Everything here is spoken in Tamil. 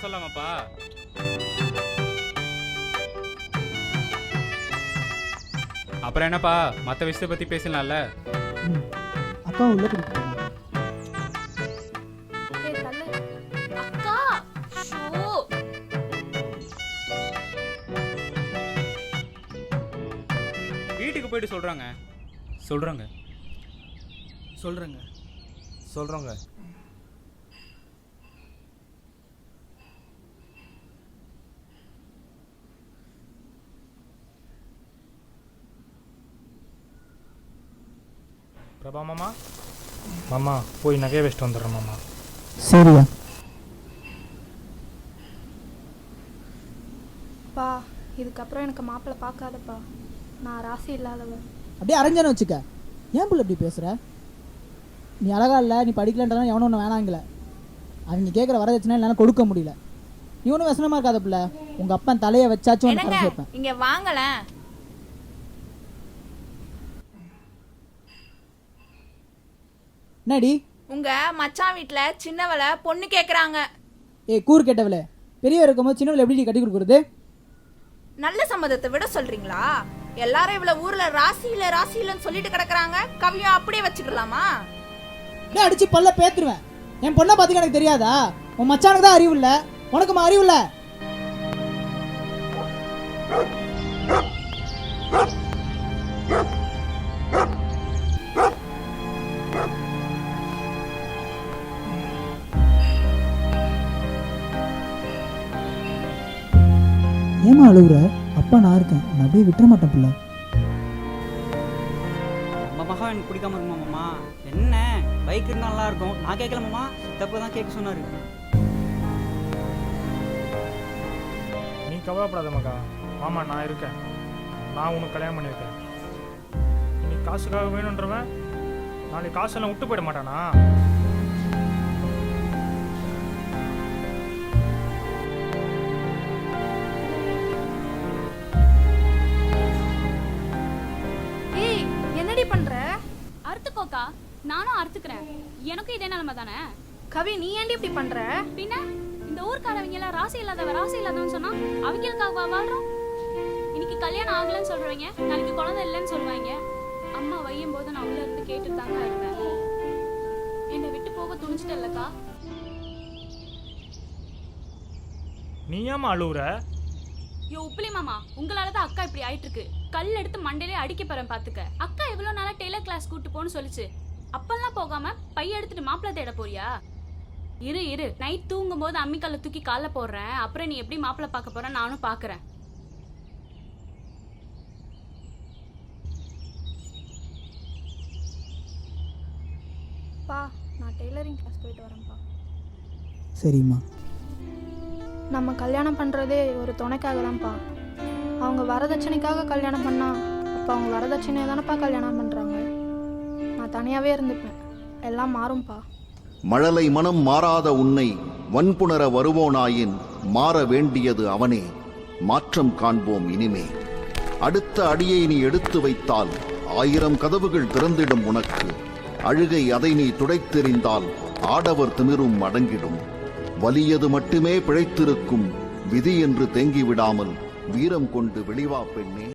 வர சொல்லாமாப்பா? அப்புறம் என்னப்பா, மற்ற விஷயத்தை பற்றி பேசலாம்ல? அக்கா உள்ள கூட்டிட்டு போங்க. அக்கா ஷோ வீட்டுக்கு போயிட்டு சொல்கிறாங்க. சொல்கிறேங்க. பிரபா மாமா, மாமா போய் நகையை வச்சுட்டு வந்துடுறேன் மாமா. சரியா? பா, இதுக்கப்புறம் எனக்கு மாப்பிள்ளை பார்க்காதப்பா. நான் ராசி இல்லாதவன். அப்படியே அரைஞ்சானு வச்சுக்க. ஏன் பிள்ளை இப்படி பேசுற? நீ அழகா இல்லை, நீ படிக்கலன்றதான் எவனும் ஒன்று வேணாங்கல. அவங்க கேட்குற வரதட்சணை என்னால் கொடுக்க முடியல. நீ ஒன்றும் வசனமா இருக்காத பிள்ளை. உங்க அப்பன் தலையை வச்சாச்சும் ஒன்று கரை சேர்ப்பேன். இங்க வாங்கல. என்னடி? உங்க மச்சான் வீட்டுல சின்னவளை பொண்ணு கேக்குறாங்க. கூறு கேட்டவளே, பெரியவர் இருக்கும்போது சின்னவளை எப்படி கட்டி கொடுக்குறது? நல்ல சம்மதத்தை விட சொல்றீங்களா? எல்லாரும் இவ்வளவு ஊர்ல ராசியிலன்னு சொல்லிட்டு கிடக்குறாங்க. கவியும் அப்படியே வச்சுக்கலாமா? அடிச்சு பல்ல பேத்துருவேன். என் பொண்ணை பார்த்துக்க எனக்கு தெரியாதா? உன் மச்சானுக்கு தான் அறிவு இல்லை, உனக்குமா அறிவு இல்லை? ஏமா அழுகுற? அப்பா நான் இருக்கேன், நான் அப்படியே விட்டுற மாட்டேன் பிள்ளை. நம்ம மகா எனக்கு பிடிக்காம இருக்குமா மாமா? என்ன பைக் இருந்தால் நல்லா இருக்கும். நான் கேட்கல மாமா, சித்தப்பா தான் கேட்க சொன்னாரு. நீ கவலைப்படாத மகா, மாமா நான் இருக்கேன். நான் உனக்கு கல்யாணம் பண்ணி வைக்கிறேன். நீ காசுக்காக வேணுன்றவன் நாளைக்கு காசெல்லாம் விட்டு போயிட மாட்டானா? என்னடி பண்ற? அறுத்துக்கோக்கா, நானும் அறுத்துக்கிறேன். எனக்கும் இதே நிலைமை தானே. கவி, நீ ஏன்டி இப்படி பண்ற? பின்ன இந்த ஊர்க்காரவங்க எல்லாம் ராசி இல்லாதவன் சொன்னா அவங்களுக்காக வாழ்றோம். இன்னைக்கு கல்யாணம் ஆகலன்னு சொல்றவங்க நாளைக்கு குழந்தை இல்லைன்னு சொல்லுவாங்க. அம்மா வையும் போது நான் உள்ள இருந்து கேட்டு தாங்க இருந்தேன். என்னை விட்டு போக துணிச்சிட்டல்லக்கா. நீ ஏமா அழுவுற? யோ உப்பிலி மாமா, உங்களாலதான் அக்கா இப்படி ஆயிட்டு இருக்கு. கல் எடுத்து மண்டையிலே அடிக்க போறேன் பாத்துக்க. அக்கா எவ்வளவு நாளா டெய்லர் கிளாஸ் கூட்டு போன்னு சொல்லிச்சு. அப்பெல்லாம் போகாம பைய எடுத்துட்டு மாப்பிள்ளை தேட போறியா? இரு நைட் தூங்கும் போது அம்மிக்கல்ல தூக்கி கால போடுறேன். அப்புறம் நீ எப்படி மாப்பிள்ளை பார்க்க போற நானும் பாக்குறேன். பா, நான் டெய்லரிங் கிளாஸ் போயிட்டு வரேன்ப்பா. சரிம்மா. நம்ம கல்யாணம் பண்ணுறதே ஒரு துணைக்காக தான்ப்பா. அவங்க வரதட்சணைக்காக கல்யாணம் பண்ணா அப்போ அவங்க வரதட்சணையை தானப்பா கல்யாணம் பண்ணுறாங்க. நான் தனியாகவே இருந்துப்பேன். எல்லாம் மாறும்பா. மழலை மனம் மாறாத உன்னை வன்புணர வருவோனாயின் மாற வேண்டியது அவனே. மாற்றம் காண்போம் இனிமே. அடுத்த அடியை நீ எடுத்து வைத்தால் 1000 கதவுகள் திறந்திடும் உனக்கு. அழுகை அதை நீ துடைத்தெறிந்தால் ஆடவர் திமிரும் அடங்கிடும். வலியது மட்டுமே பிழைத்திருக்கும் விதி என்று தேங்கிவிடாமல் வீரம் கொண்டு வெளிவா பெண்ணே.